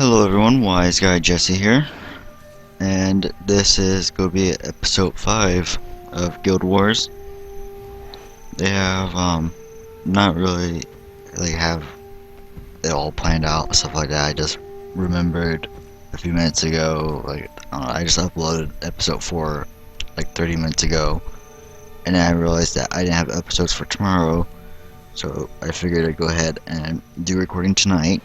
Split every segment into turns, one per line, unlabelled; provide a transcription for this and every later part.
Hello everyone, Wise Guy Jesse here, and this is going to be episode 5 of Guild Wars. They have, not really, have it all planned out, stuff like that. I just remembered a few minutes ago, I just uploaded episode 4, 30 minutes ago, and then I realized that I didn't have episodes for tomorrow, so I figured I'd go ahead and do recording tonight.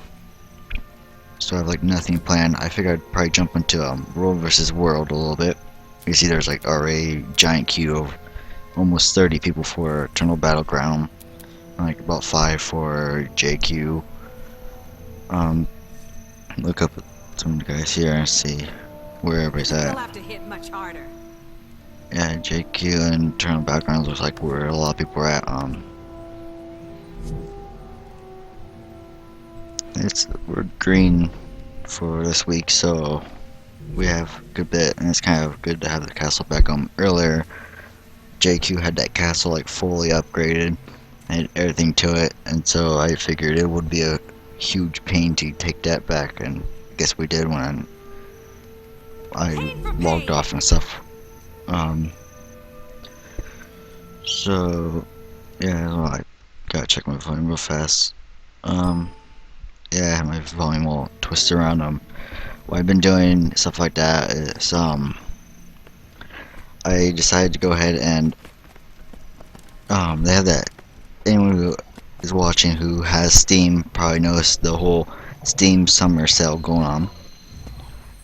So I have nothing planned. I figured I'd probably jump into World versus World a little bit. You see there's already giant queue of almost 30 people for Eternal Battleground. And about 5 for JQ. Look up some guys here and see where everybody's at.
You'll have to hit much harder.
Yeah, JQ and Eternal Battlegrounds looks like where a lot of people are at. We're green for this week, so we have a good bit, and it's kind of good to have the castle back on. Earlier, JQ had that castle fully upgraded, and everything to it, and so I figured it would be a huge pain to take that back, and I guess we did when I logged off and stuff. So yeah, well, I gotta check my phone real fast. Yeah, my volume will twist around. What I've been doing, stuff like that, is I decided to go ahead and they have that. Anyone who is watching who has Steam probably knows the whole Steam summer sale going on,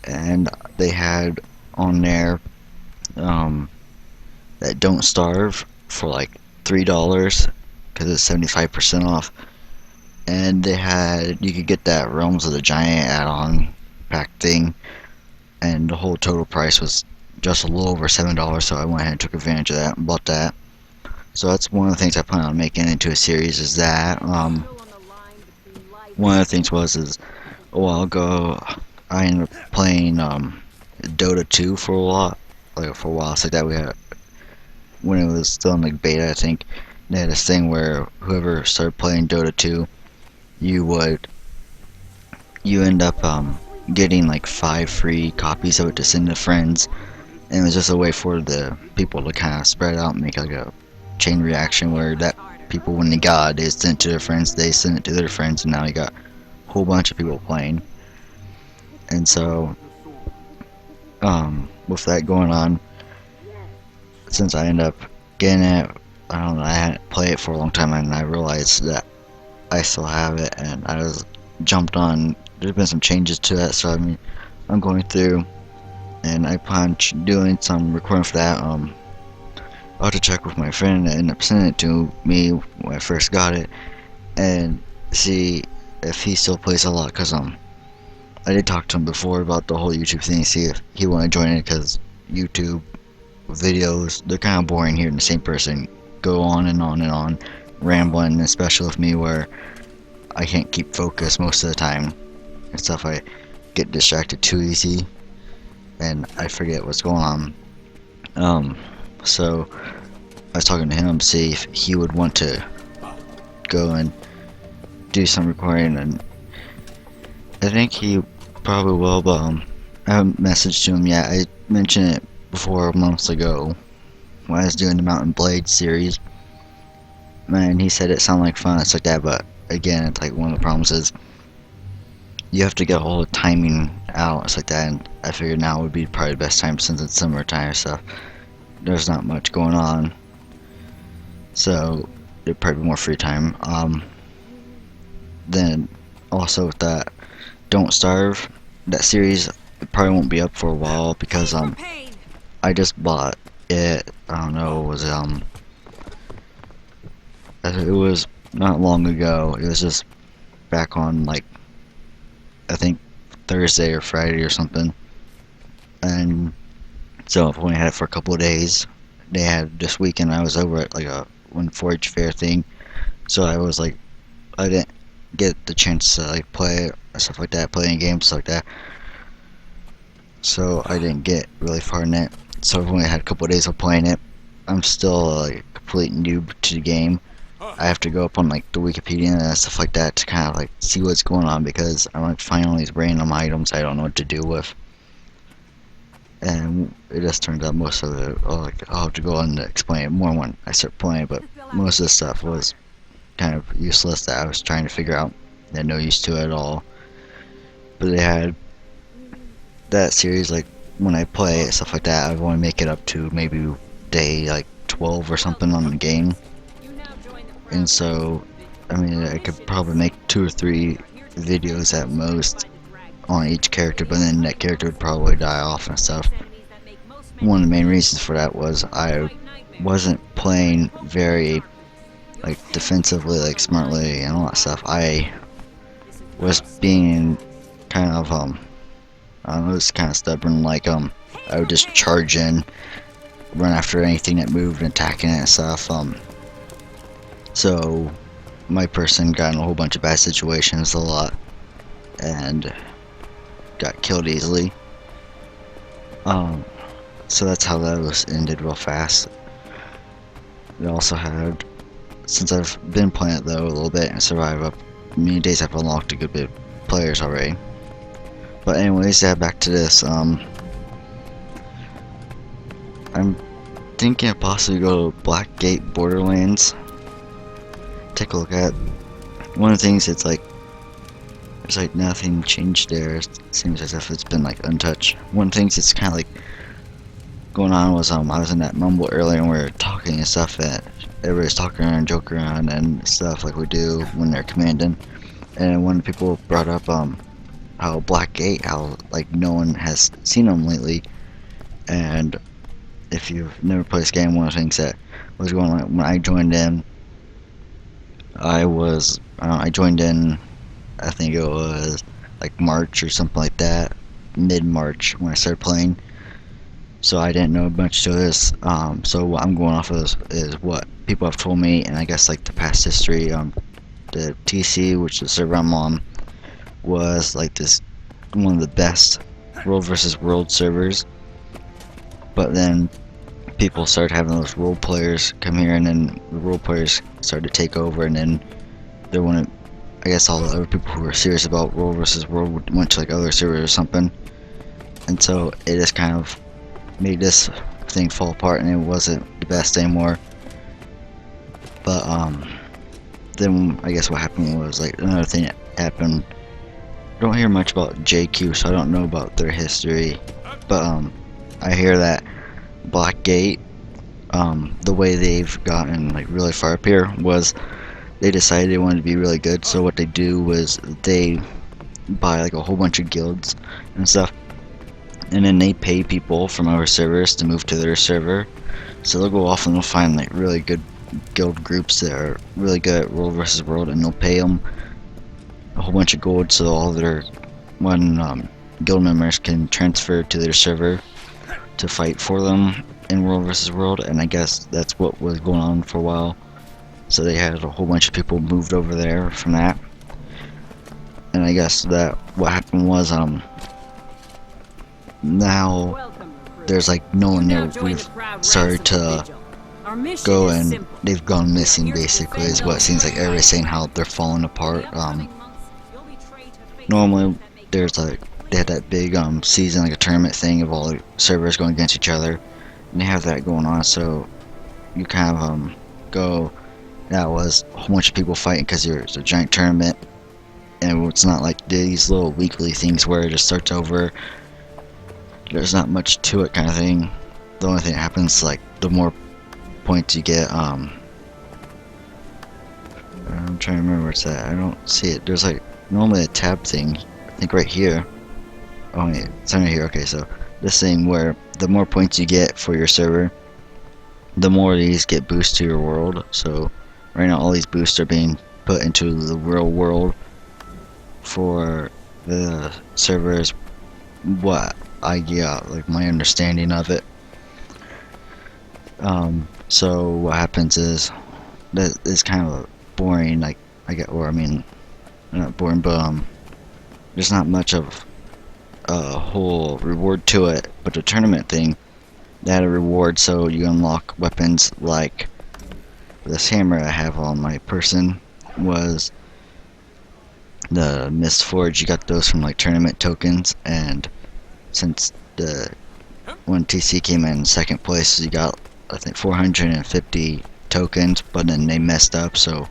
and they had on there that Don't Starve for $3 because it's 75% off. And they had, you could get that Realms of the Giant add-on pack thing, and the whole total price was just a little over $7, so I went ahead and took advantage of that and bought that. So that's one of the things I plan on making into a series, is that. One of the things is a while ago, I ended up playing Dota 2 for a while. It's like that. We had, when it was still in beta, I think, they had this thing where whoever started playing Dota 2, you end up getting 5 free copies of it to send to friends, and it was just a way for the people to kind of spread out and make a chain reaction where that people, when they got it, they sent it to their friends, they sent it to their friends, and now you got a whole bunch of people playing. And so with that going on, since I ended up getting it, I don't know, I hadn't played it for a long time, and I realized that I still have it, and I was jumped on. There's been some changes to that, so I'm going through, and I plan on doing some recording for that. I'll have to check with my friend that ended up sending it to me when I first got it, and see if he still plays a lot, because I did talk to him before about the whole YouTube thing, see if he wanted to join it, because YouTube videos, they're kind of boring hearing the same person go on and on and on, rambling, especially with me where I can't keep focus most of the time and stuff. I get distracted too easy and I forget what's going on. So I was talking to him to see if he would want to go and do some recording, and I think he probably will, but I haven't messaged him yet. I mentioned it before months ago when I was doing the Mountain Blade series. Man, he said it sounded like fun, it's like that, but again, it's one of the problems is you have to get all the timing out, it's like that, and I figured now would be probably the best time since it's summertime and stuff. There's not much going on, so there'd probably be more free time. Then also with that Don't Starve, that series, it probably won't be up for a while because I just bought it, I don't know, it was not long ago. It was just back on I think Thursday or Friday or something, and so I've only had it for a couple of days. They had this weekend, I was over at a one 4-H fair thing, so I was I didn't get the chance to play it or stuff like that, play any games like that, so I didn't get really far in it. So I've only had a couple of days of playing it. I'm still a complete noob to the game. I have to go up on like the Wikipedia and stuff like that to kind of like see what's going on, because I'm like finding all these random items I don't know what to do with. And it just turns out most of it, I'll have to go on to explain it more when I start playing, but most of the stuff was kind of useless that I was trying to figure out. I had no use to it at all. But they had that series, like when I play it, stuff like that, I want to make it up to maybe day like 12 or something on the game. And so, I mean, I could probably make 2 or 3 videos at most on each character, but then that character would probably die off and stuff. One of the main reasons for that was I wasn't playing very like defensively, like smartly and all that stuff. I was being kind of I don't know, it was kind of stubborn. Like I would just charge in, run after anything that moved, and attacking it and stuff. So my person got in a whole bunch of bad situations a lot and got killed easily. So that's how that was ended real fast. It also had, since I've been playing it though a little bit and survived up many days, I've unlocked a good bit of players already. But anyways, yeah, back to this. I'm thinking of possibly go to Blackgate Borderlands. Take a look at one of the things. It's like there's like nothing changed there. It seems as if it's been like untouched. One of the things that's kind of like going on was I was in that mumble earlier and we were talking and stuff, that everybody's talking around and joking around and stuff like we do when they're commanding. And one of the people brought up how Blackgate, how like no one has seen them lately. And if you've never played this game, one of the things that was going on when I joined in, I joined in, I think it was like March or something like that, mid-March when I started playing. So I didn't know much to this. So what I'm going off of is what people have told me, and I guess like the past history. The TC, which is the server I'm on, was like this one of the best world versus world servers. But then people started having those role players come here, and then the role players started to take over, and then there went, I guess all the other people who were serious about world versus world went to like other servers or something, and so it just kind of made this thing fall apart, and it wasn't the best anymore. But then I guess what happened was like another thing that happened. I don't hear much about JQ, so I don't know about their history, but I hear that Blackgate, the way they've gotten like really far up here was they decided they wanted to be really good. So what they do was they buy like a whole bunch of guilds and stuff, and then they pay people from other servers to move to their server. So they'll go off and they'll find like really good guild groups that are really good at world versus world, and they'll pay them a whole bunch of gold so all their guild members can transfer to their server to fight for them in world versus world. And I guess that's what was going on for a while. So they had a whole bunch of people moved over there from that, and I guess that what happened was now there's like no one there. We've started to go and they've gone missing, basically is what it seems like. Everybody's saying how they're falling apart. Normally there's like they had that big season, like a tournament thing of all the servers going against each other, and they have that going on. So you kind of go, that was a whole bunch of people fighting because there's a giant tournament, and it's not like these little weekly things where it just starts over. There's not much to it, kind of thing. The only thing that happens, like the more points you get, I'm trying to remember where it's at. I don't see it. There's like normally a tab thing, I think right here. Oh yeah, it's under here. Okay, so this thing where the more points you get for your server, the more these get boosted to your world. So right now all these boosts are being put into the real world for the servers. What I get, like my understanding of it. So what happens is that it's kind of boring. Like or I mean, not boring, but there's not much of a whole reward to it. But the tournament thing, they had a reward, so you unlock weapons like this hammer I have on my person was the Mist Forge. You got those from like tournament tokens, and since the when TC came in second place, you got I think 450 tokens, but then they messed up, so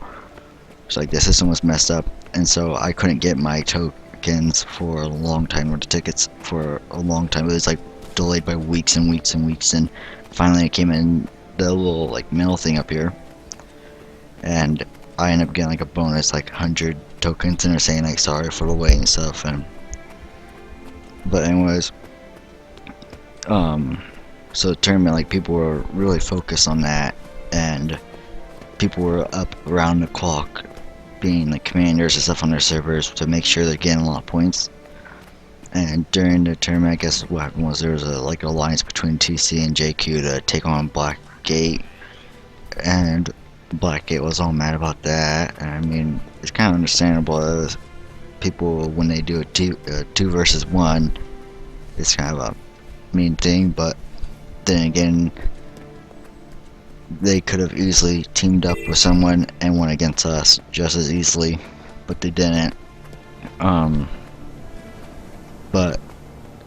it's like the system was messed up, and so I couldn't get my tokens for a long time, or the tickets for a long time. It was like delayed by weeks and weeks and weeks, and finally it came in the little like mail thing up here, and I ended up getting like a bonus like 100 tokens, and they're saying like sorry for the wait and stuff. And but anyways, so the tournament, like people were really focused on that, and people were up around the clock being like commanders and stuff on their servers to make sure they're getting a lot of points. And during the tournament, I guess what happened was there was a like alliance between TC and JQ to take on Blackgate, and Blackgate was all mad about that. And I mean, it's kind of understandable. As people, when they do a two versus one, it's kind of a mean thing. But then again, they could have easily teamed up with someone and went against us just as easily, but they didn't. But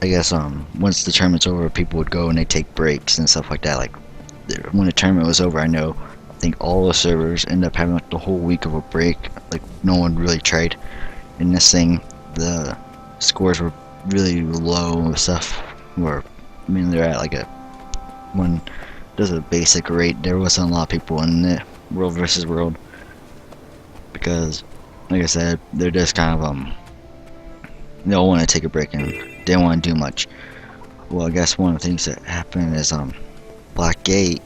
I guess once the tournament's over, people would go and they take breaks and stuff like that. Like when the tournament was over, I think all the servers end up having like the whole week of a break. Like no one really tried. In this thing, the scores were really low and stuff. Where I mean, they're at like a when there's a basic rate. There wasn't a lot of people in the world versus world because, like I said, they're just kind of they all want to take a break and they don't want to do much. Well, I guess one of the things that happened is Blackgate,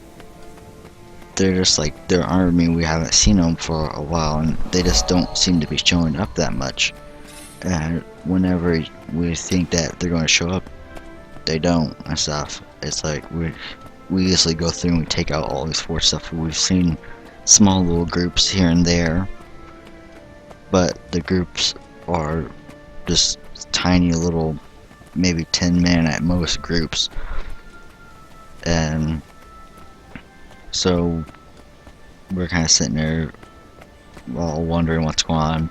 they're just like their army. We haven't seen them for a while, and they just don't seem to be showing up that much. And whenever we think that they're going to show up, they don't and stuff. It's like we usually go through and we take out all these force stuff. We've seen small little groups here and there, but the groups are just tiny little, maybe 10 men at most groups. And so we're kind of sitting there all wondering what's going on,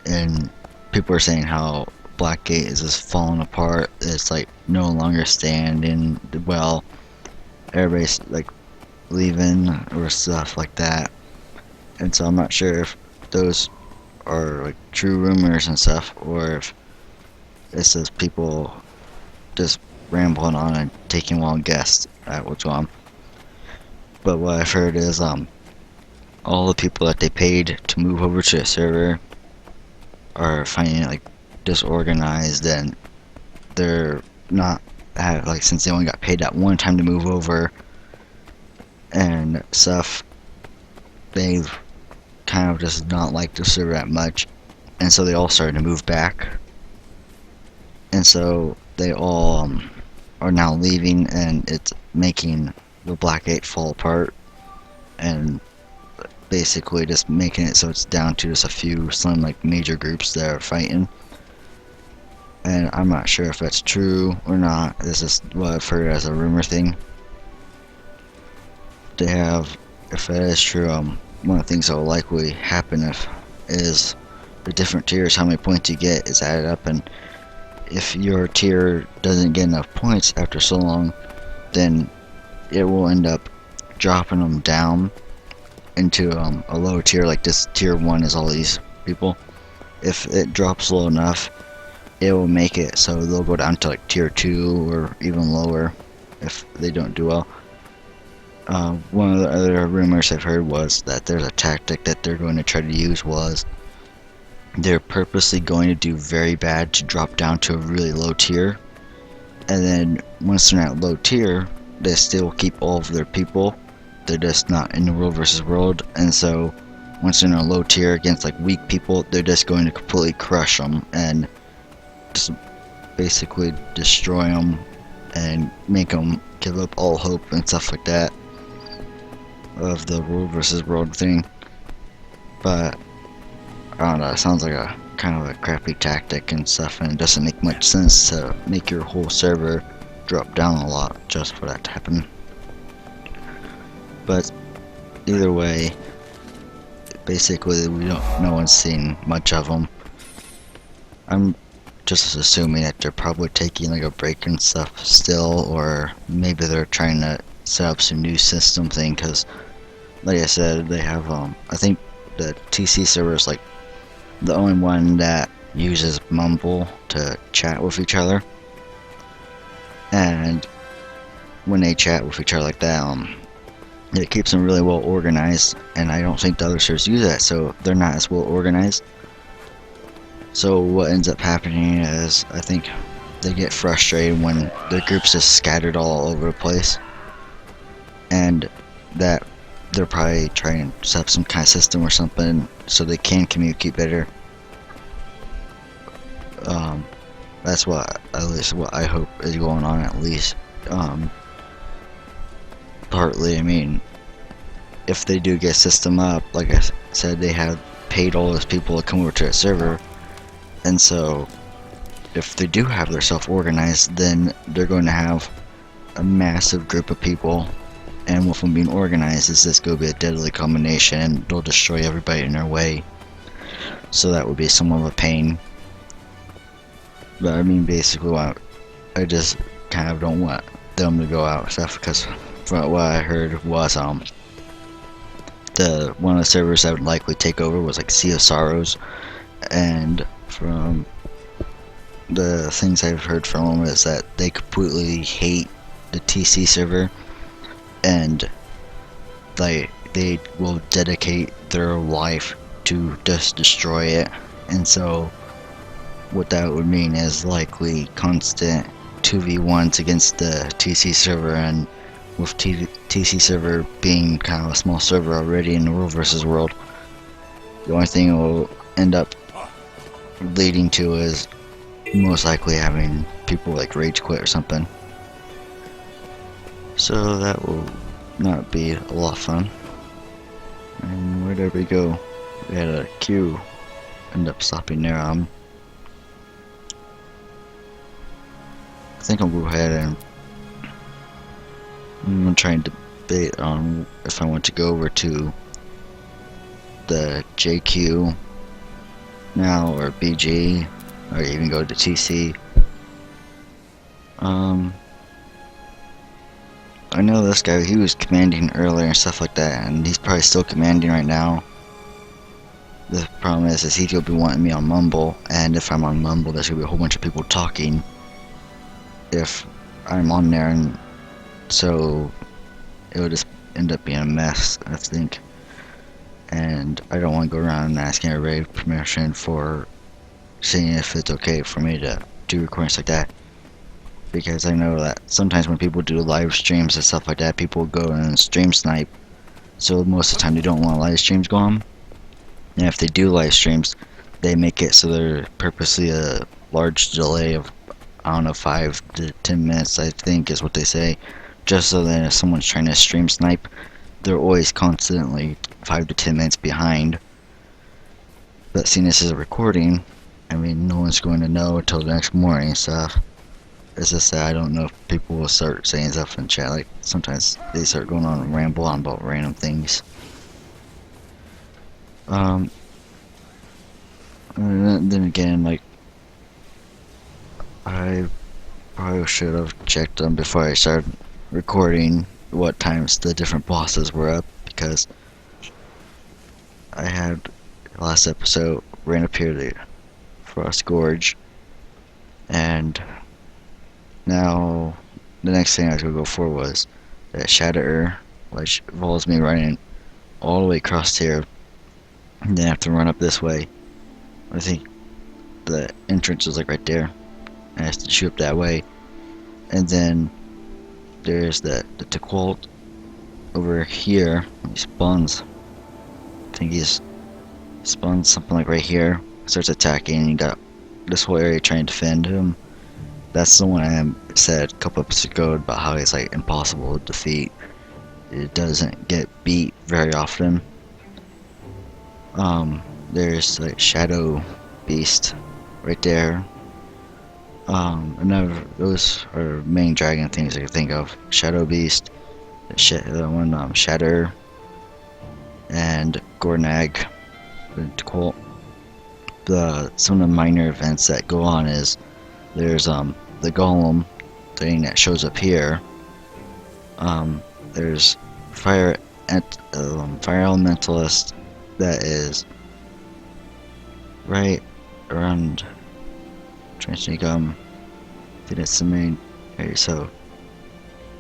and people are saying how Blackgate is just falling apart. It's like no longer standing well. Everybody's like leaving or stuff like that, and so I'm not sure if those are like true rumors and stuff, or if it's just people just rambling on and taking long guesses at what's going on. But what I've heard is all the people that they paid to move over to a server are finding it like disorganized, and they're not like, since they only got paid that one time to move over and stuff, they've kind of just not liked the server that much, and so they all started to move back, and so they all are now leaving, and it's making the Blackgate fall apart, and basically just making it so it's down to just a few slim like major groups that are fighting. And I'm not sure if that's true or not. This is what I've heard as a rumor thing. They have, if that is true, one of the things that will likely happen is the different tiers, how many points you get is added up, and if your tier doesn't get enough points after so long, then it will end up dropping them down into a low tier. Like this tier 1 is all these people. If it drops low enough, it will make it so they'll go down to like tier 2 or even lower if they don't do well. One of the other rumors I've heard was that there's a tactic that they're going to try to use was they're purposely going to do very bad to drop down to a really low tier, and then once they're at low tier, they still keep all of their people. They're just not in the world versus world, and so once they're in a low tier against like weak people, they're just going to completely crush them and just basically destroy them and make them give up all hope and stuff like that of the world versus world thing. But I don't know, it sounds like a kind of a crappy tactic and stuff, and it doesn't make much sense to make your whole server drop down a lot just for that to happen. But either way, basically no one's seen much of them. I'm just assuming that they're probably taking like a break and stuff still, or maybe they're trying to set up some new system thing, because like I said, they have I think the TC server is like the only one that uses Mumble to chat with each other, and when they chat with each other like that, it keeps them really well organized, and I don't think the other servers use that, so they're not as well organized. So what ends up happening is, I think they get frustrated when their group's just scattered all over the place, and that they're probably trying to set up some kind of system or something so they can communicate better. That's what, at least what I hope is going on, at least. Partly, I mean, if they do get system up, like I said, they have paid all those people to come over to that server, and so if they do have their self organized, then they're going to have a massive group of people, and with them being organized, it's just going to be a deadly combination, and they'll destroy everybody in their way. So that would be somewhat of a pain. But I mean, basically, I just kind of don't want them to go out and stuff, because from what I heard was one of the servers that would likely take over was like Sea of Sorrows, and from the things I've heard from them is that they completely hate the TC server, and they will dedicate their life to just destroy it. And so what that would mean is likely constant 2v1s against the TC server, and with TC server being kind of a small server already in the world versus world, the only thing it will end up leading to is most likely having people like rage quit or something. So that will not be a lot of fun. And where did we go? We had a queue end up stopping there. I think I'll go ahead and I'm gonna try and debate on if I want to go over to the JQ now, or BG, or even go to TC. I know this guy, he was commanding earlier and stuff like that, and he's probably still commanding right now. The problem is he's gonna be wanting me on Mumble, and if I'm on Mumble, there's gonna be a whole bunch of people talking if I'm on there, and so it would just end up being a mess, I think. And I don't want to go around asking everybody permission for seeing if it's okay for me to do recordings like that, because I know that sometimes when people do live streams and stuff like that, people go and stream snipe, so most of the time they don't want live streams going. And if they do live streams, they make it so they're purposely a large delay of, I don't know, 5 to 10 minutes, I think is what they say, just so that if someone's trying to stream snipe, they're always constantly 5 to 10 minutes behind. But seeing this as a recording, I mean, no one's going to know until the next morning and stuff. It's just that I don't know if people will start saying stuff in chat, like sometimes they start going on and ramble on about random things. And then again, like, I probably should have checked them before I started recording what times the different bosses were up, because I had last episode ran up here to Frost Gorge, and now the next thing I was gonna go for was that Shatterer, which involves me running all the way across here, and then I have to run up this way. I think the entrance is like right there, and I have to shoot up that way. And then there's the Tequalt over here. He spawns, I think he's spawns something like right here, starts attacking, and you got this whole area trying to defend him. That's the one I said a couple episodes ago about how he's like impossible to defeat. It doesn't get beat very often. There's like Shadow Beast right there. Another, those are main dragon things I can think of. Shadow Beast, the one Shatter, and Gornag. Cool. Some of the minor events that go on is there's the golem thing that shows up here. There's fire elementalist that is right around. Trying to think, I think that's the main area. So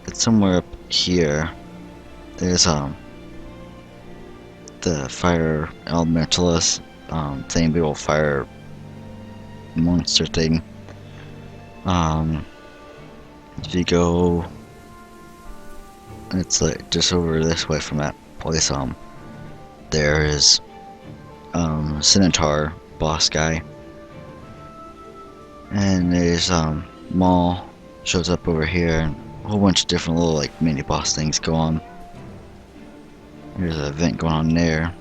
it's somewhere up here. There's the fire elementalist thing, big old fire monster thing. If you go, it's like just over this way from that place. There is Centaur boss guy, and there's Maul shows up over here, and a whole bunch of different little like mini boss things go on. There's an event going on there,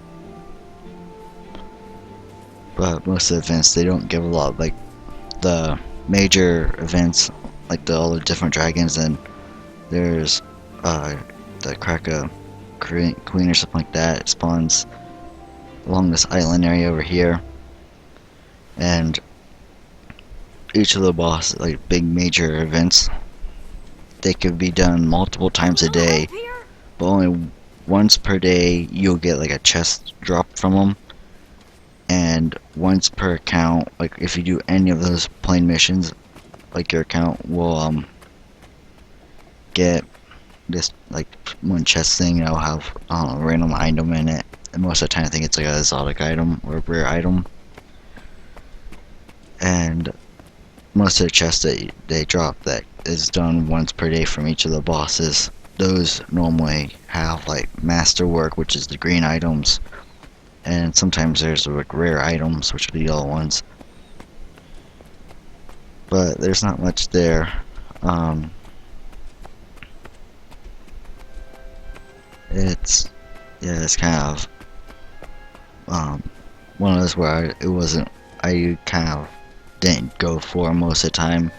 but most of the events they don't give a lot. Like the major events, like all the different dragons, and there's the Kraka Queen or something like that. It spawns along this island area over here, and each of the boss, like big major events, they could be done multiple times a day, but only once per day you'll get like a chest drop from them, and once per account, like if you do any of those plain missions, like your account will get this like one chest thing, and it'll have a random item in it, and most of the time I think it's like an exotic item or a rare item. And most of the chests that they drop that is done once per day from each of the bosses, those normally have like masterwork, which is the green items, and sometimes there's like rare items, which are the yellow ones, but there's not much there. It's kind of one of those where I kind of didn't go for most of the time.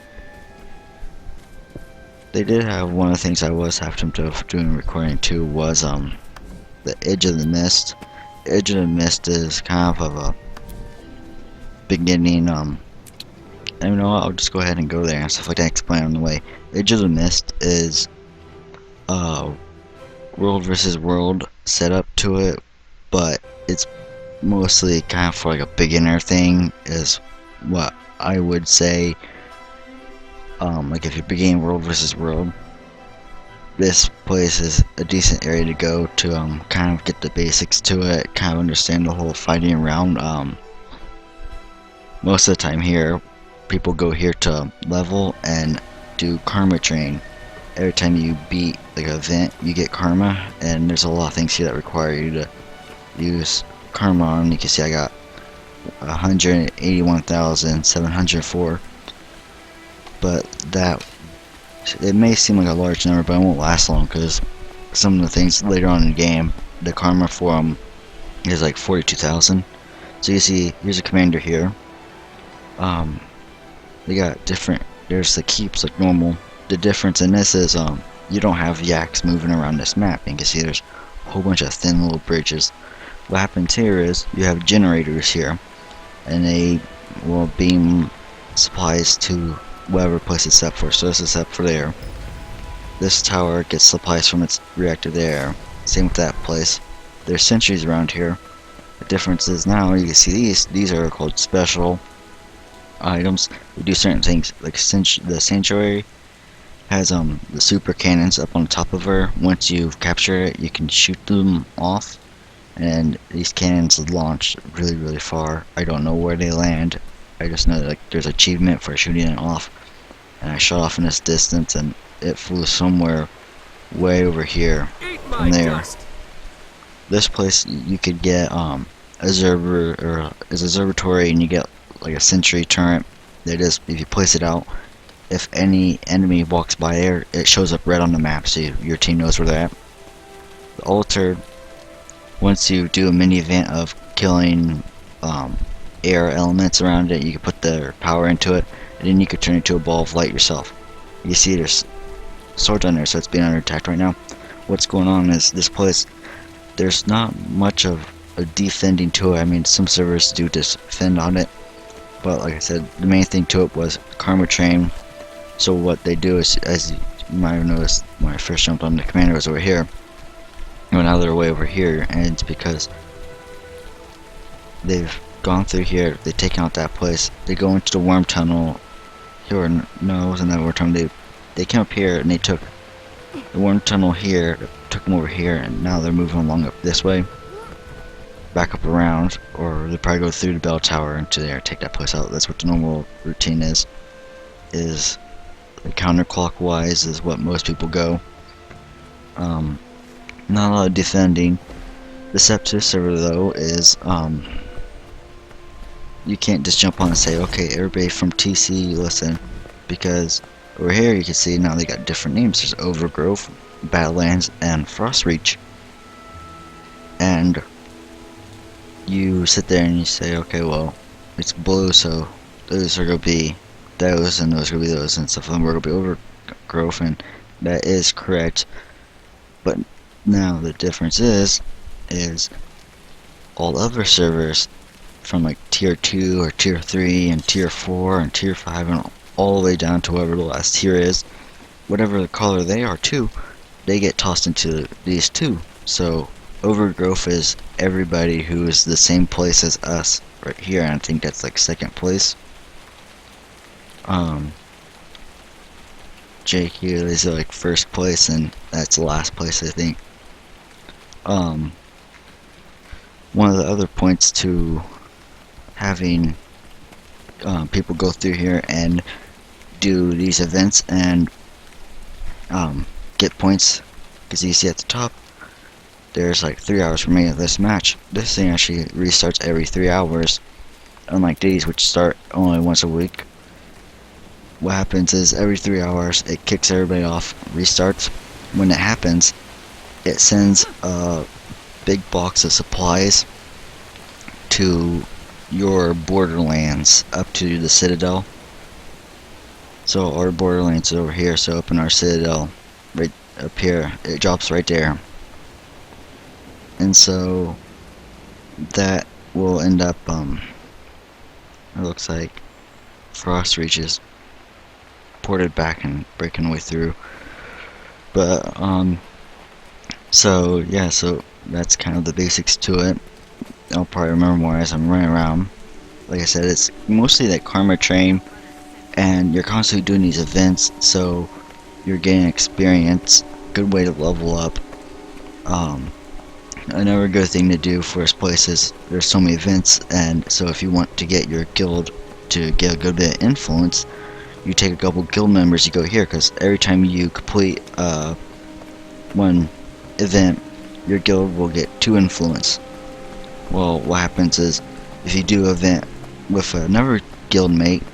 They did have one of the things I was having to doing recording too was the Edge of the Mist. Edge of the Mist is kind of a beginning. And you know what, I'll just go ahead and go there and stuff like that. Explain on the way. Edge of the Mist is world versus world setup to it, but it's mostly kind of for like a beginner thing, is what I would say. Like if you're beginning world versus world, this place is a decent area to go to kind of get the basics to it, kind of understand the whole fighting around. Most of the time here, people go here to level and do karma train. Every time you beat like an event, you get karma, and there's a lot of things here that require you to use karma on. You can see I got 181,704, but that, it may seem like a large number, but it won't last long, because some of the things later on in the game, the karma for them is like 42,000. So you see, here's a commander here. They got different, there's the keeps like normal. The difference in this is you don't have yaks moving around this map. You can see there's a whole bunch of thin little bridges. What happens here is you have generators here, and they will beam supplies to whatever place it's set for. So this is set for there. This tower gets supplies from its reactor there. Same with that place. There's sentries around here. The difference is now you can see these are called special items. They do certain things, like the sanctuary has the super cannons up on the top of her. Once you capture it, you can shoot them off, and these cannons launch really far. I don't know where they land. I just know that, like, there's an achievement for shooting it off, and I shot off in this distance, and it flew somewhere way over here from there. This place you could get observatory, and you get like a sentry turret. That is, if you place it out, if any enemy walks by there, it shows up red on the map, so your team knows where they're at. The altar, once you do a mini event of killing air elements around it, you can put their power into it, and then you could turn it into a ball of light yourself. You see there's swords on there, so it's being under attack right now. What's going on is this place, there's not much of a defending to it. I mean, some servers do defend on it, but like I said, the main thing to it was Karma Train. So what they do is, as you might have noticed when I first jumped on, the commander was over here. Well, now they're way over here, and it's because they've gone through here, they've taken out that place, they go into the worm tunnel here, or no, it wasn't that worm tunnel, they came up here and they took the worm tunnel here, took them over here, and now they're moving along up this way, back up around, or they probably go through the bell tower into there, take that place out. That's what the normal routine is counterclockwise is what most people go. Not a lot of defending. The Septus server though is you can't just jump on and say, okay, everybody from TC listen, because over here you can see now they got different names. There's Overgrowth, Badlands, and Frostreach. And you sit there and you say, okay, well, it's blue, so those are gonna be those, and those are gonna be those, and stuff, and we're gonna be Overgrowth, and that is correct. But now the difference is all other servers from like tier 2 or tier 3 and tier 4 and tier 5 and all the way down to whatever the last tier is, whatever the color they are too, they get tossed into these two. So Overgrowth is everybody who is the same place as us right here, and I think that's like second place. JQ is like first place, and that's last place, I think. One of the other points to having people go through here and do these events and get points, because you see at the top there's like 3 hours remaining of this match. This thing actually restarts every 3 hours, unlike these which start only once a week. What happens is every 3 hours it kicks everybody off, restarts. When it happens, it sends a big box of supplies to your borderlands up to the Citadel. So our borderlands is over here, so up in our Citadel, right up here, it drops right there. And so that will end up, it looks like Frostreach is ported back and breaking the way through. But, so yeah, so that's kind of the basics to it. I'll probably remember more as I'm running around. Like I said, it's mostly that Karma Train, and you're constantly doing these events, so you're getting experience. Good way to level up. Another good thing to do for this place is there's so many events, and so if you want to get your guild to get a good bit of influence, you take a couple guild members, you go here, because every time you complete one event, your guild will get 2 influence. Well, what happens is, if you do an event with another guildmate,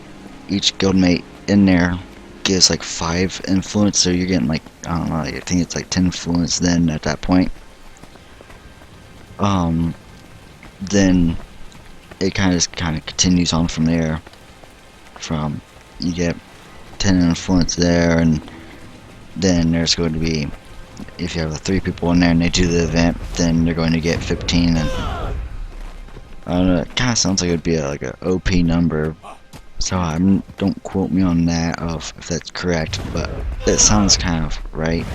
each guildmate in there gives like 5 influence, so you're getting like, I don't know, I think it's like 10 influence then at that point. Then it kind of continues on from there. From you get 10 influence there, and then there's going to be, if you have 3 people in there and they do the event, then they're going to get 15. And I don't know, it kind of sounds like it would be like a OP number, so don't quote me on that of if that's correct, but it sounds kind of right.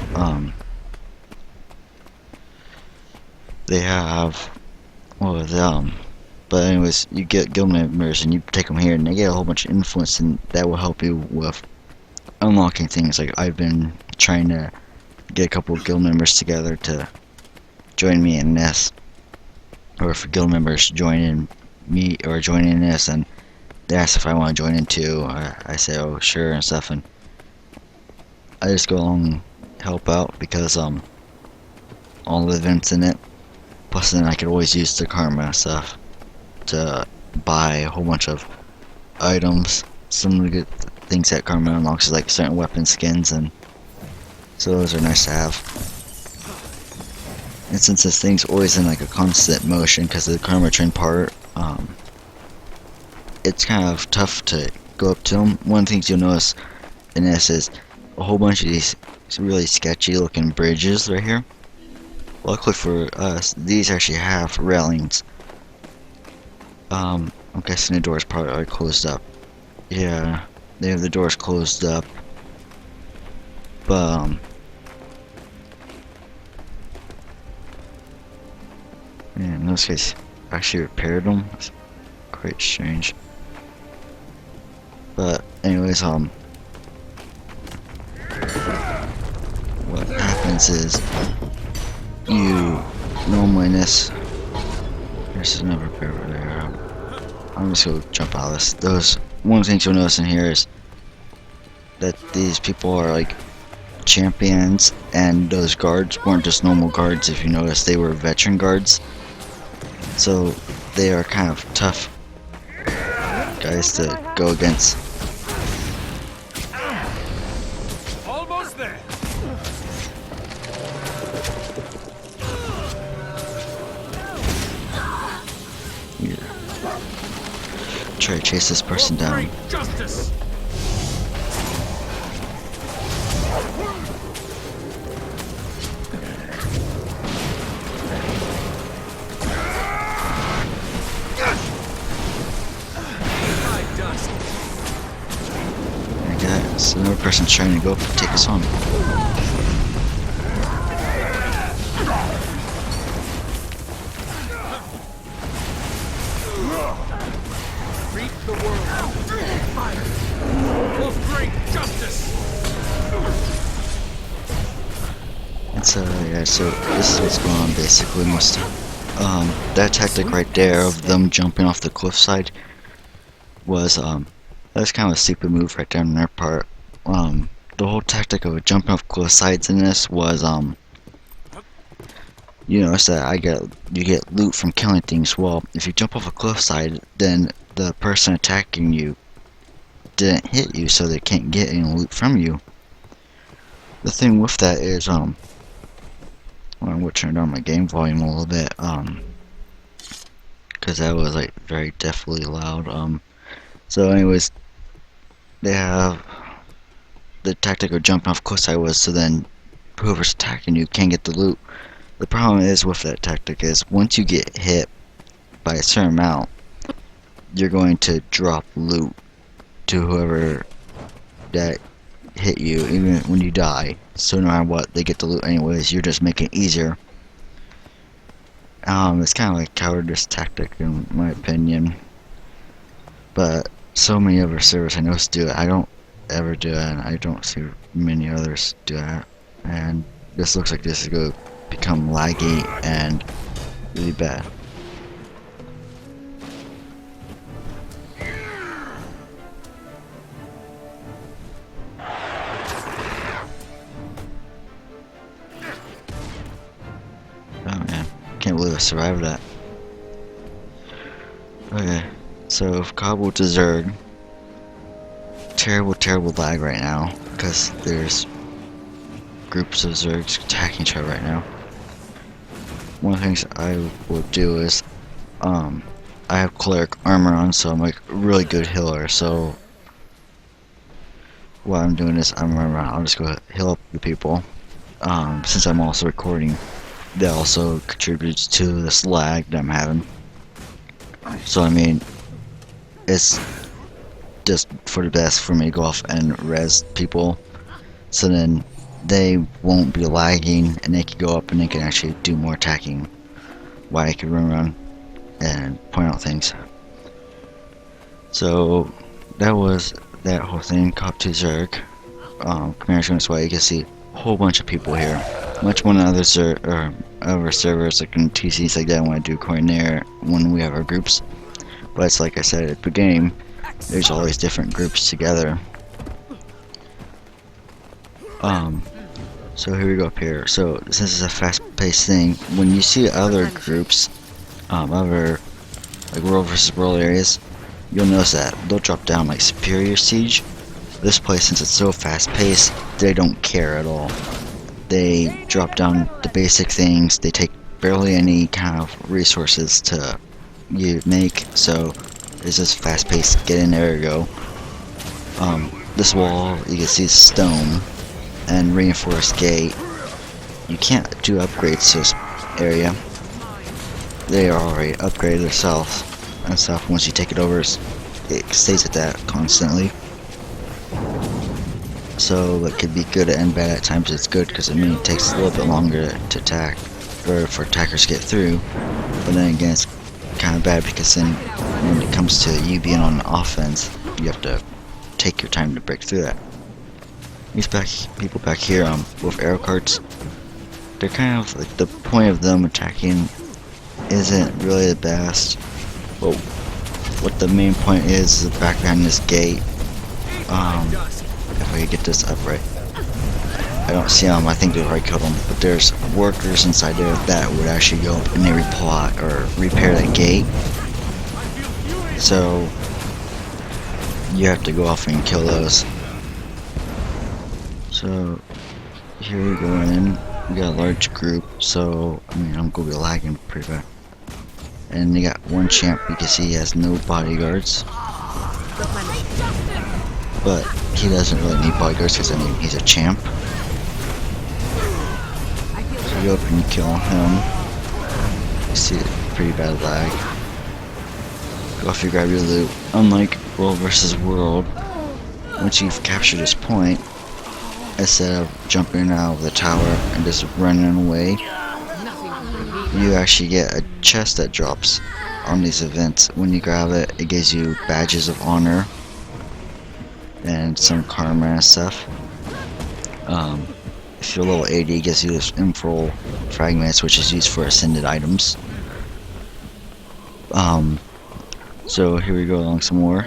They have, but anyways, you get guild members and you take them here and they get a whole bunch of influence, and that will help you with unlocking things. Like I've been trying to get a couple of guild members together to join me in this, or if guild members join in me or join in this, and they ask if I want to join in too. I say, oh sure and stuff, and I just go along and help out because all the events in it. Plus then I could always use the karma stuff to buy a whole bunch of items. Some of the good things that karma unlocks is like certain weapon skins, and so those are nice to have. And since this thing's always in like a constant motion because of the karma train part, it's kind of tough to go up to them. One of the things you'll notice in this is a whole bunch of these really sketchy looking bridges right here. Luckily for us, these actually have railings. I'm guessing the doors probably are closed up. Yeah, they have the doors closed up. But yeah, in this case, actually repaired them. It's quite strange. But anyways, what happens is you normally in this. There's another repair over there. I'm just gonna jump out of this. One of the things you'll notice in here is that these people are like champions, and those guards weren't just normal guards. If you notice, they were veteran guards, so they are kind of tough guys to go against.
Almost there.
Here. Try to chase this person down.
Justice.
I guess another person's trying to go up and take us on.
Reap the world. Fire. For great justice.
And so yeah, so this is what's going on basically most. That tactic right there of them jumping off the cliffside was that's kind of a stupid move right there on their part. The whole tactic of jumping off cliff sides in this was you notice that you get loot from killing things. Well, if you jump off a cliffside, then the person attacking you didn't hit you, so they can't get any loot from you. The thing with that is well, I'm gonna turn down my game volume a little bit because that was like very definitely loud. So anyways, they have the tactic of jumping off cliffside was so then whoever's attacking you can't get the loot. The problem is with that tactic is once you get hit by a certain amount, you're going to drop loot to whoever that hit you, even when you die. So no matter what, they get the loot anyways. You're just making it easier. It's kind of like cowardice tactic in my opinion. But so many other servers I know do it. I don't ever do it, and I don't see many others do that. And this looks like this is going to become laggy and really bad. Oh man, can't believe I survived that. Okay, so Kabul to Zerg. Terrible lag right now because there's groups of Zergs attacking each other right now. One of the things I will do is I have cleric armor on, so I'm like a really good healer. So what I'm doing is I'll just go heal up the people. Since I'm also recording, that also contributes to this lag that I'm having. So I mean, it's just for the best for me to go off and res people, so then they won't be lagging and they can go up and they can actually do more attacking while I can run around and point out things. So that was that whole thing. Cop to Zerg. Commander this way, you can see a whole bunch of people here. Much more than other servers like in TCs like that when I do coin there when we have our groups. But it's like I said at the game, there's always different groups together. So here we go up here. So since it's a fast-paced thing, when you see other groups, other like world versus world areas, you'll notice that they'll drop down like Superior Siege. This place, since it's so fast-paced, they don't care at all. They drop down the basic things. They take barely any kind of resources to make. So it's just fast-paced. Get in there, you go. This wall, you can see stone and reinforced gate. You can't do upgrades to area. They are already upgraded themselves and stuff. Once you take it over, it stays at that constantly. So it could be good and bad at times. It's good because it takes a little bit longer to attack, or for attackers to get through. But then again, it's kind of bad because then when it comes to you being on offense, you have to take your time to break through that. These people back here with arrow carts, they're kind of like, the point of them attacking isn't really the best. But what the main point is back behind this gate. If I could get this up right. I don't see them, I think they've already killed them, but there's workers inside there that would actually go and they repair that gate. So you have to go off and kill those. So here we go in. We got a large group, so I mean I'm gonna be lagging pretty bad. And they got one champ, you can see he has no bodyguards. But he doesn't really need bodyguards because I mean he's a champ. So you go up and you kill him. You see pretty bad lag. Go off, you grab your loot. Unlike World vs. World, once you've captured this point, instead of jumping out of the tower and just running away, you actually get a chest that drops on these events. When you grab it, it gives you badges of honor and some karma and stuff. If you're level 80, it gives you this infernal fragments, which is used for ascended items. So here we go along some more.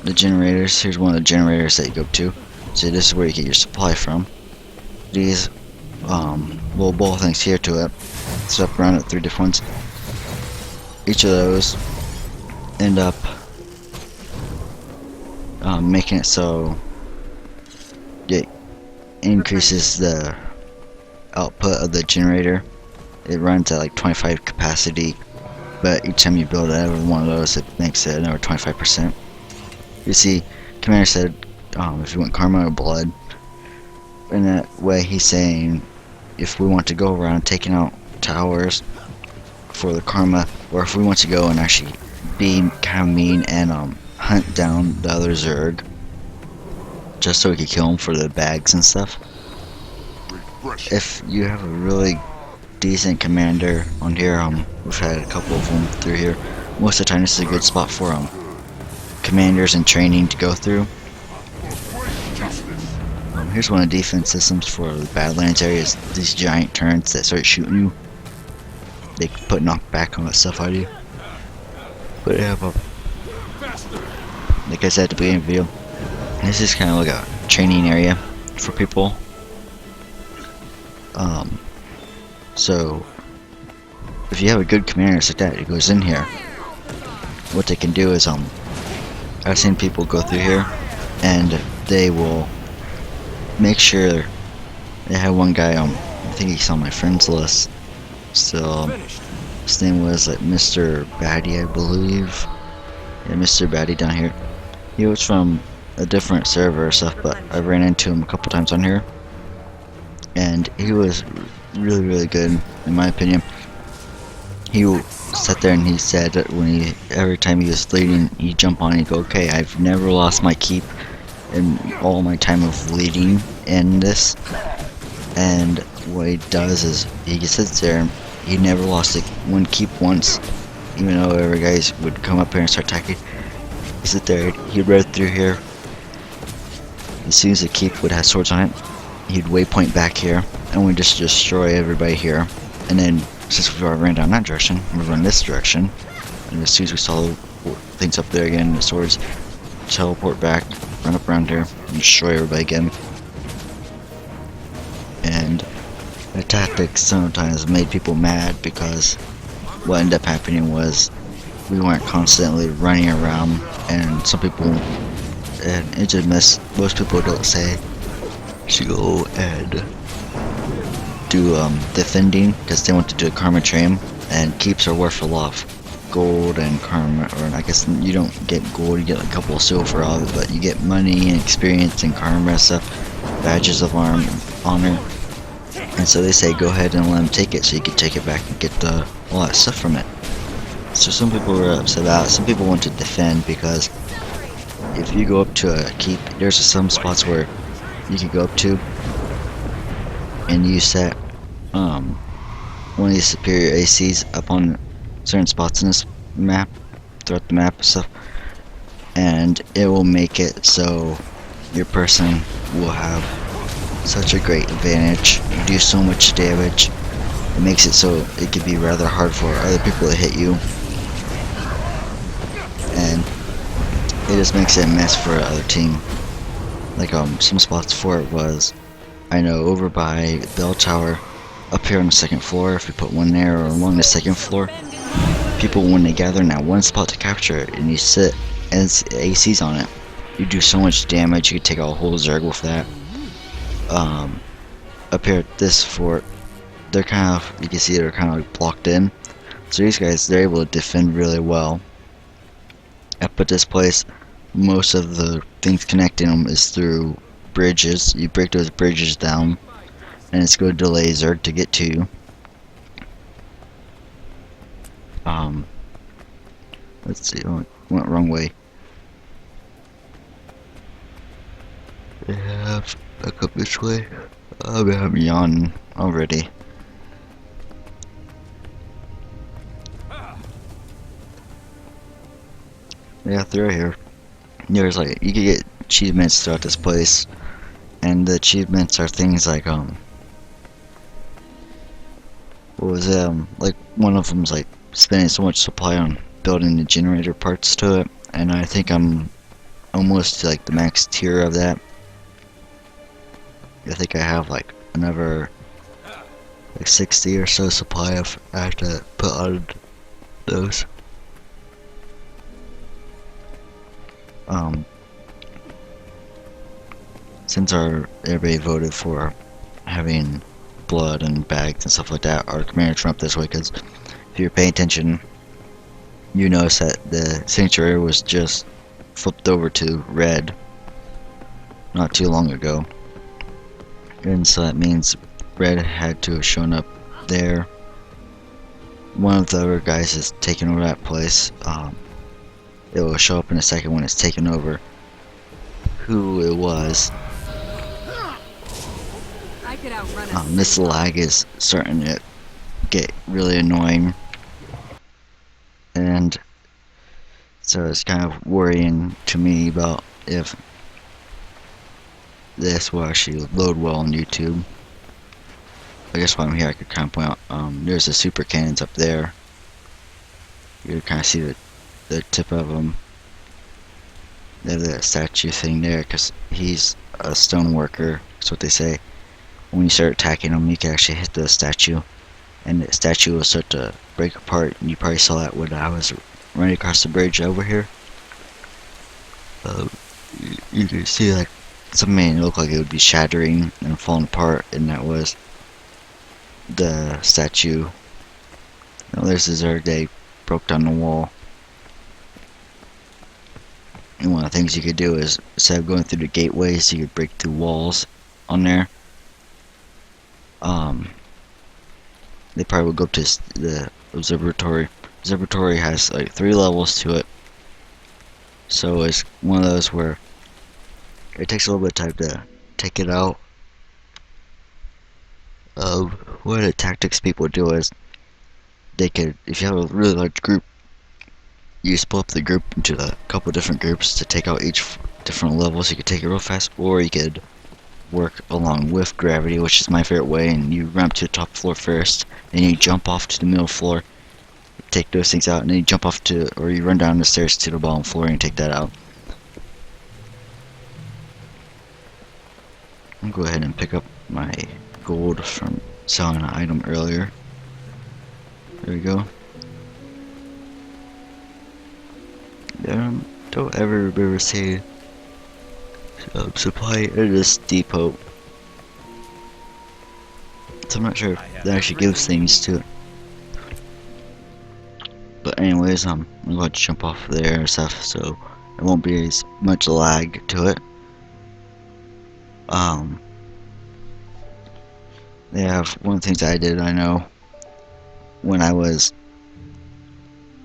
The generators, here's one of the generators that you go to. So this is where you get your supply from. These little ball things here to it. It's up around at 3 different ones. Each of those end up making it so it increases the output of the generator. It runs at like 25 capacity, but each time you build every one of those, it makes it another 25%. You see, Commander said if you want karma or blood. In that way, he's saying if we want to go around taking out towers for the karma, or if we want to go and actually be kind of mean and hunt down the other Zerg, just so we can kill them for the bags and stuff. If you have a really decent commander on here, we've had a couple of them through here. Most of the time, this is a good spot for commanders in training to go through. Here's one of the defense systems for the Badlands areas. These giant turrets that start shooting you. They put knockback on that stuff out of you. But yeah, like I said at the beginning of the video, this is kind of like a training area for people. So if you have a good commander like that who goes in here, what they can do is I've seen people go through here and they will make sure. They had one guy I think he's on my friends list. So his name was like Mr. Batty, I believe. Yeah, Mr. Batty down here. He was from a different server or stuff, but I ran into him a couple times on here, and he was really good in my opinion. He sat there and he said that every time he was leading, he'd jump on and he'd go, okay, I've never lost my keep in all my time of leading in this. And what he does is he sits there and he never lost one keep once, even though every guys would come up here and start attacking. He'd sit there, he'd ride through here. As soon as the keep would have swords on it, he'd waypoint back here and we'd just destroy everybody here. And then since we already ran down that direction, we run this direction. And as soon as we saw things up there again, the swords, teleport back, run up around here, and destroy everybody again. And the tactics sometimes made people mad because what ended up happening was we weren't constantly running around, and some people, and it just most people don't say to go and do defending because they want to do a karma train, and keeps are worth a lot of gold and karma, or I guess you don't get gold, you get like a couple of silver out of it, but you get money and experience and karma and stuff, badges of honor. And so they say go ahead and let them take it so you can take it back and get a lot of stuff from it. So some people were upset about it. Some people want to defend because if you go up to a keep, there's some spots where you can go up to and you set one of these superior ACs up on certain spots in this map, throughout the map and stuff, and it will make it so your person will have such a great advantage, do so much damage. It makes it so it can be rather hard for other people to hit you, and it just makes it a mess for other team. Like some spots for it was, I know over by Bell Tower, up here on the second floor, if you put one there or along the second floor, people when they gather in that one spot to capture it and you sit and it's ACs on it, you do so much damage. You can take out a whole Zerg with that. Up here at this fort, they're kind of, you can see they're kind of like blocked in, so these guys, they're able to defend really well. Up at this place, most of the things connecting them is through bridges. You break those bridges down and it's going to delay Zerg to get to you. Let's see, oh, went wrong way. Yeah, back up this way. I'm yawning already. Yeah, through here. There's like, you can get achievements throughout this place, and the achievements are things like, what was it, like, one of them's like, spending so much supply on building the generator parts to it, and I think I'm almost to, like, the max tier of that. I think I have, like, another, like, 60 or so supply of, I have to put on those. Since everybody voted for having blood and bags and stuff like that, our commander went up this way, because if you're paying attention, you notice that the sanctuary was just flipped over to red not too long ago, and so that means red had to have shown up there. One of the other guys is taking over that place. It will show up in a second when it's taken over who it was. This lag is starting to get really annoying, and so it's kind of worrying to me about if this will actually load well on YouTube. I guess while I'm here I could kind of point out, there's the super cannons up there. You can kind of see the tip of them. They have that statue thing there because he's a stone worker, that's what they say. When you start attacking him, you can actually hit the statue, and the statue will start to break apart. And you probably saw that when I was running across the bridge over here. You can see like something looked like it would be shattering and falling apart, and that was the statue. Now there's the Zerg, they broke down the wall. And one of the things you could do is, instead of going through the gateways, you could break through walls on there. They probably would go up to the observatory. Observatory has like 3 levels to it, so it's one of those where it takes a little bit of time to take it out. One of the tactics people do is they could, if you have a really large group, you split up the group into a couple different groups to take out each different levels. You could take it real fast, or you could work along with gravity, which is my favorite way, and you run up to the top floor first, and you jump off to the middle floor, take those things out, and then you jump off to, or you run down the stairs to the bottom floor and take that out. I'll go ahead and pick up my gold from selling an item earlier. There we go. Don't ever say supply at this depot. So I'm not sure if that actually gives things to it. But anyways, I'm going to jump off there and stuff, so it won't be as much lag to it. Yeah, one of the things I did, I know, when I was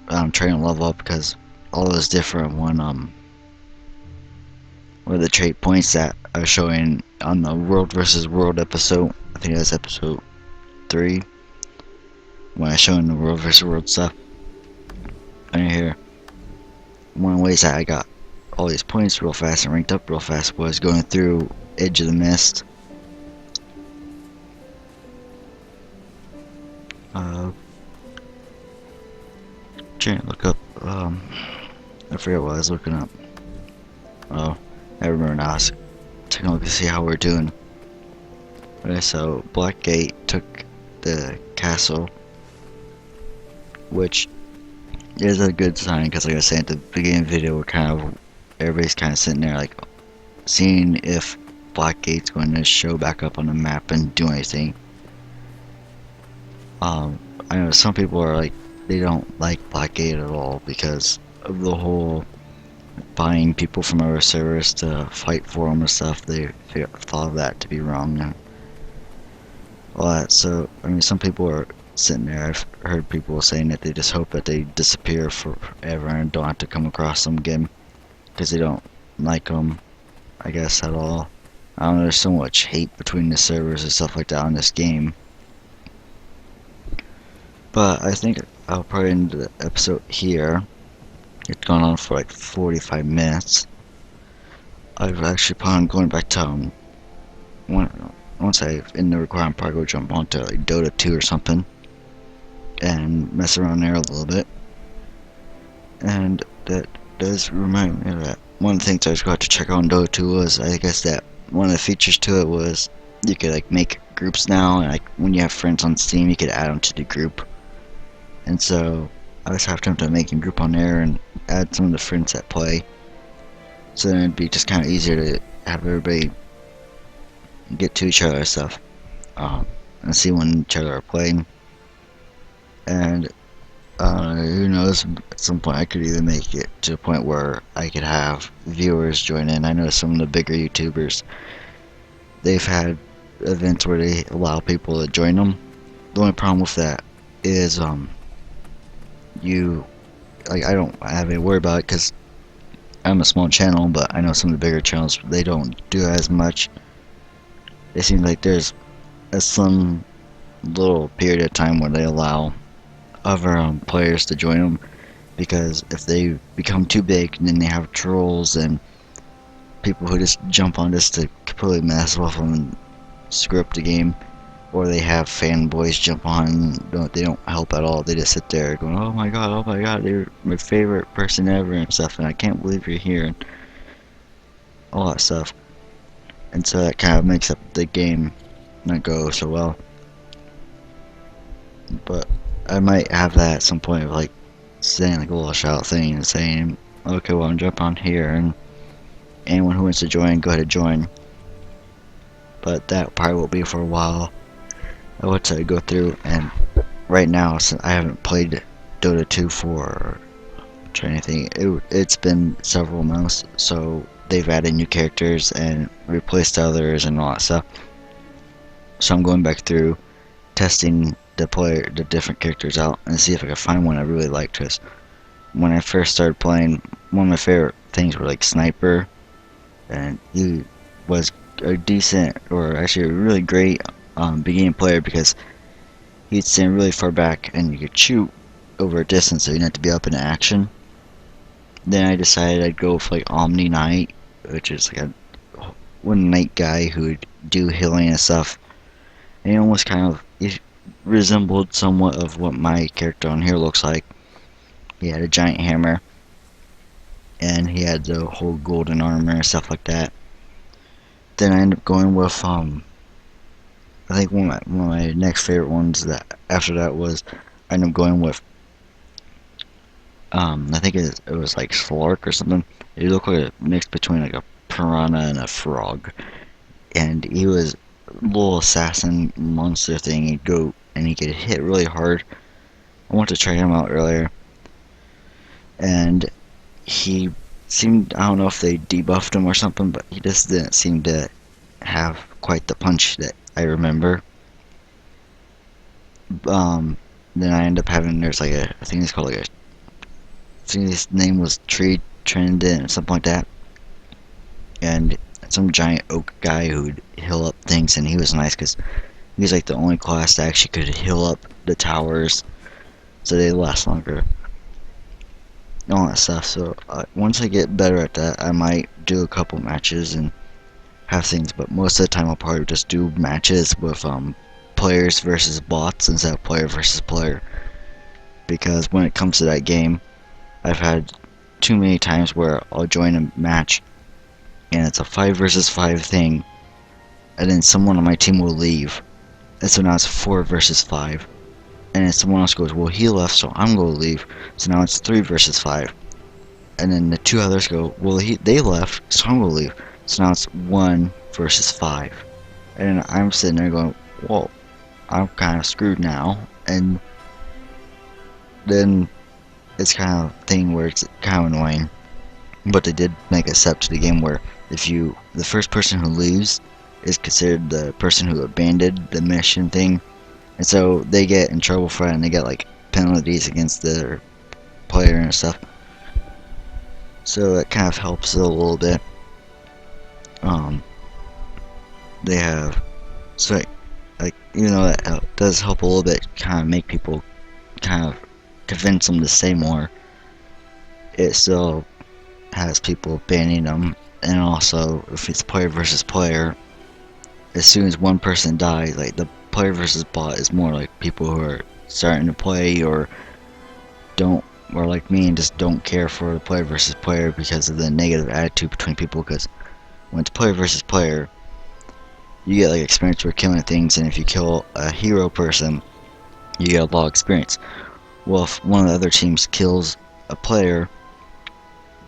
trying to level up, because all those different were the trait points that I was showing on the World versus World episode. I think that's episode 3, when I was showing the World versus World stuff. And here, one of the ways that I got all these points real fast and ranked up real fast was going through Edge of the Mist. Trying to look up, I forget what I was looking up. Oh, I remember now. I was taking a look to see how we're doing. Okay, so Blackgate took the castle, which is a good sign, because like I said at the beginning of the video, everybody's kind of sitting there like seeing if Blackgate's going to show back up on the map and do anything. I know some people are like, they don't like Blackgate at all because of the whole buying people from other servers to fight for them and stuff. They thought of that to be wrong and all that. So I mean, some people are sitting there. I've heard people saying that they just hope that they disappear forever and don't have to come across them again because they don't like them, I guess, at all. I don't know, there's so much hate between the servers and stuff like that on this game. But I think I'll probably end the episode here. It's gone on for like 45 minutes. I've actually planned on going back to once I end the recording, I'll probably go jump onto like Dota 2 or something and mess around there a little bit. And that does remind me that one of the things I was going to check out on Dota 2 was, I guess that one of the features to it was you could like make groups now, and like when you have friends on Steam, you could add them to the group. And so I was half tempted to make a group on there and add some of the friends that play. So then it'd be just kind of easier to have everybody get to each other and stuff, and see when each other are playing. And who knows, at some point I could even make it to a point where I could have viewers join in. I know some of the bigger YouTubers, they've had events where they allow people to join them. The only problem with that is I don't have any worry about it because I'm a small channel, but I know some of the bigger channels, they don't do as much. It seems like there's some little period of time where they allow other players to join them, because if they become too big, then they have trolls and people who just jump on this to completely mess with them and screw up the game, or they have fanboys jump on. They don't help at all. They just sit there going, oh my god, they're my favorite person ever and stuff, and I can't believe you're here, and all that stuff. And so that kind of makes up the game not go so well. But I might have that at some point of like saying like a little shout thing and saying, okay, well, I'm jumping on here, and anyone who wants to join, go ahead and join. But that probably will be for a while. I want to go through, and right now, since I haven't played Dota 2 for anything, it's been several months, so they've added new characters and replaced others and all that stuff. So I'm going back through, testing the different characters out and see if I can find one I really liked. Because when I first started playing, one of my favorite things were like Sniper, and he was a decent, or actually a really great beginning player, because he'd stand really far back and you could shoot over a distance, so you didn't have to be up in action. Then I decided I'd go for like Omni Knight, which is like a one knight guy who would do healing and stuff. And he almost kind of resembled somewhat of what my character on here looks like. He had a giant hammer, and he had the whole golden armor and stuff like that. Then I ended up going with I think one of my next favorite ones that after that was, I ended up going with I think it was like Slark or something. He looked like a mix between like a piranha and a frog, and he was a little assassin monster thing. He'd go and he could hit really hard. I wanted to try him out earlier, and he seemed, I don't know if they debuffed him or something, but he just didn't seem to have quite the punch that I remember. Um, then I end up having there's like a I think it's called like a I think his name was Tree Trendant or something like that, and some giant oak guy who'd heal up things, and he was nice because he was like the only class that actually could heal up the towers so they last longer, all that stuff. So once I get better at that, I might do a couple matches and have things, but most of the time I'll probably just do matches with players versus bots instead of player versus player, because when it comes to that game, I've had too many times where I'll join a match and it's a 5 versus 5 thing, and then someone on my team will leave, and so now it's 4 versus 5, and then someone else goes, well, he left, so I'm going to leave, so now it's 3 versus 5, and then the two others go, well, they left, so I'm going to leave, so now it's 1 versus 5, and I'm sitting there going, whoa, I'm kind of screwed now, and then it's kind of thing where it's kind of annoying. But they did make a step to the game where the first person who leaves is considered the person who abandoned the mission thing, and so they get in trouble for it, and they get like penalties against their player and stuff. So it kind of helps it a little bit. Um, they have so like even though that does help a little bit, kind of make people kind of convince them to stay more. It still has people banning them, and also if it's player versus player, as soon as one person dies, like the player versus bot is more like people who are starting to play or don't, or like me and just don't care for the player versus player because of the negative attitude between people. Because when it's player versus player, you get like experience for killing things, and if you kill a hero person, you get a lot of experience. Well, if one of the other teams kills a player,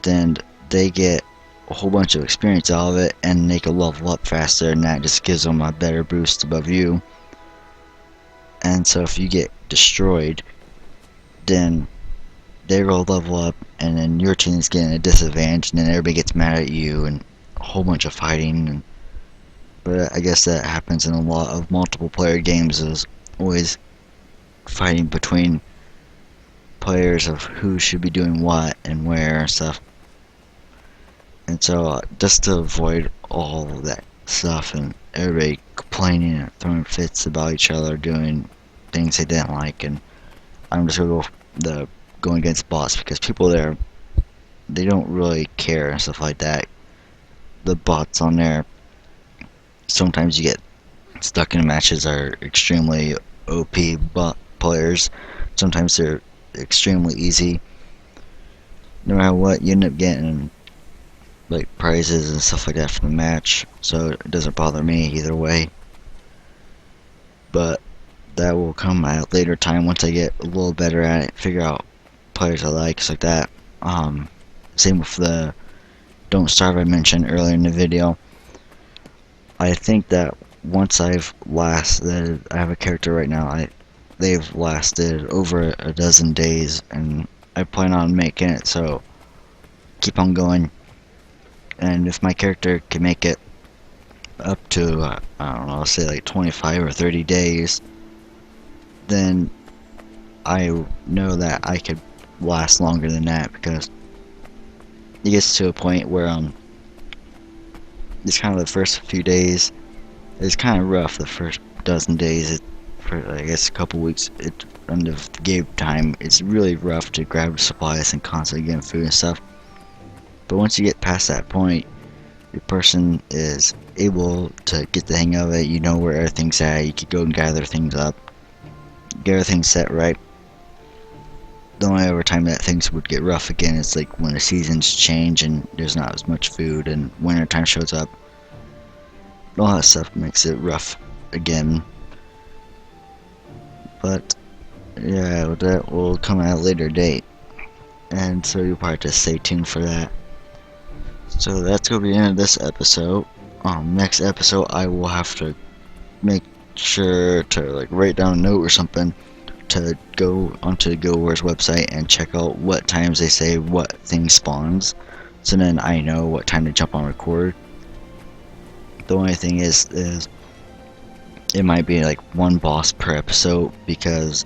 then they get a whole bunch of experience out of it, and they can level up faster, and that just gives them a better boost above you. And so if you get destroyed, then they will level up, and then your team's getting a disadvantage, and then everybody gets mad at you, and a whole bunch of fighting. But I guess that happens in a lot of multiple player games. Is always fighting between players of who should be doing what and where and stuff. And so just to avoid all of that stuff and everybody complaining and throwing fits about each other doing things they didn't like, and I'm just gonna go going against bots, because people there, they don't really care and stuff like that. The bots on there, sometimes you get stuck in matches are extremely OP bot players. Sometimes they're extremely easy. No matter what, you end up getting like prizes and stuff like that from the match, so it doesn't bother me either way. But that will come at a later time once I get a little better at it, figure out players I like, stuff like that. Same with the Don't Starve I mentioned earlier in the video. I think that once I've lasted, I have a character right now, they've lasted over a dozen days, and I plan on making it, so keep on going. And if my character can make it up to, I don't know, I'll say like 25 or 30 days, then I know that I could last longer than that, because it gets to a point where it's kind of the first few days, it's kind of rough. The first dozen days, for I guess a couple weeks, end of game time, it's really rough to grab supplies and constantly getting food and stuff. But once you get past that point, your person is able to get the hang of it. You know where everything's at. You can go and gather things up, get everything set right. The only other time that things would get rough again is like when the seasons change and there's not as much food, and winter time shows up. All that stuff makes it rough again. But yeah, that will come at a later date, and so you'll probably just stay tuned for that. So that's gonna be the end of this episode. Next episode I will have to make sure to like write down a note or something to go onto the Guild Wars website and check out what times they say what thing spawns, so then I know what time to jump on record. The only thing is it might be like one boss per episode, because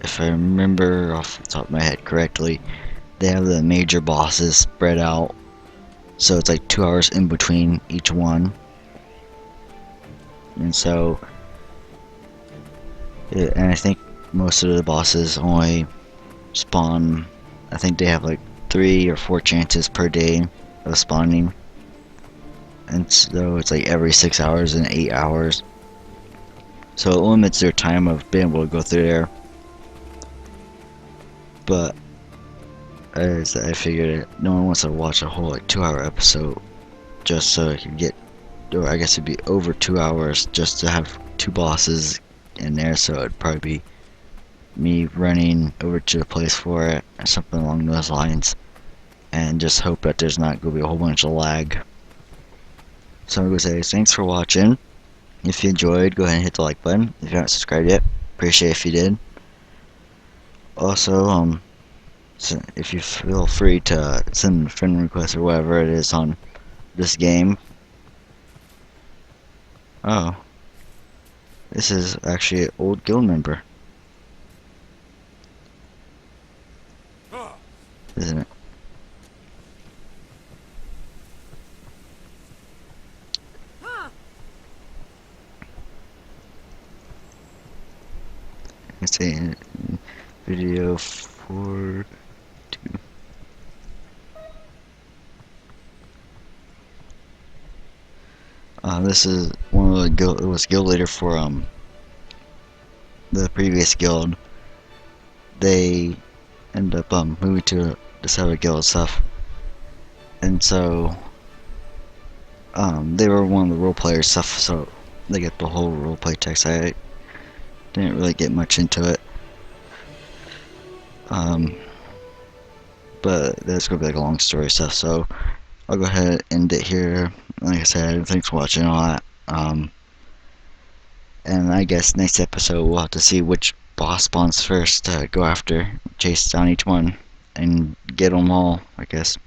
if I remember off the top of my head correctly, they have the major bosses spread out, so it's like 2 hours in between each one. And so, and I think most of the bosses only spawn, I think they have like 3 or 4 chances per day of spawning. And so it's like every 6 hours and 8 hours. So it limits their time of being able to go through there. But as I figured, no one wants to watch a whole like 2 hour episode just so I can get, or I guess it'd be over 2 hours just to have 2 bosses in there. So it'd probably be me running over to the place for it or something along those lines, and just hope that there's not going to be a whole bunch of lag. So I'm going to say thanks for watching. If you enjoyed, go ahead and hit the like button. If you haven't subscribed yet, appreciate if you did. Also, so if you feel free to send friend requests or whatever it is on this game. Oh, this is actually an old guild member, isn't it? Let's see, video 4. This is one of the guild. It was guild leader for the previous guild. They end up moving to this other guild stuff, and so they were one of the role players stuff. So they get the whole roleplay text. I didn't really get much into it. But that's gonna be like a long story stuff. So I'll go ahead and end it here. Like I said, thanks for watching all that. And I guess next episode we'll have to see which boss spawns first to go after, chase down each one, and get them all, I guess.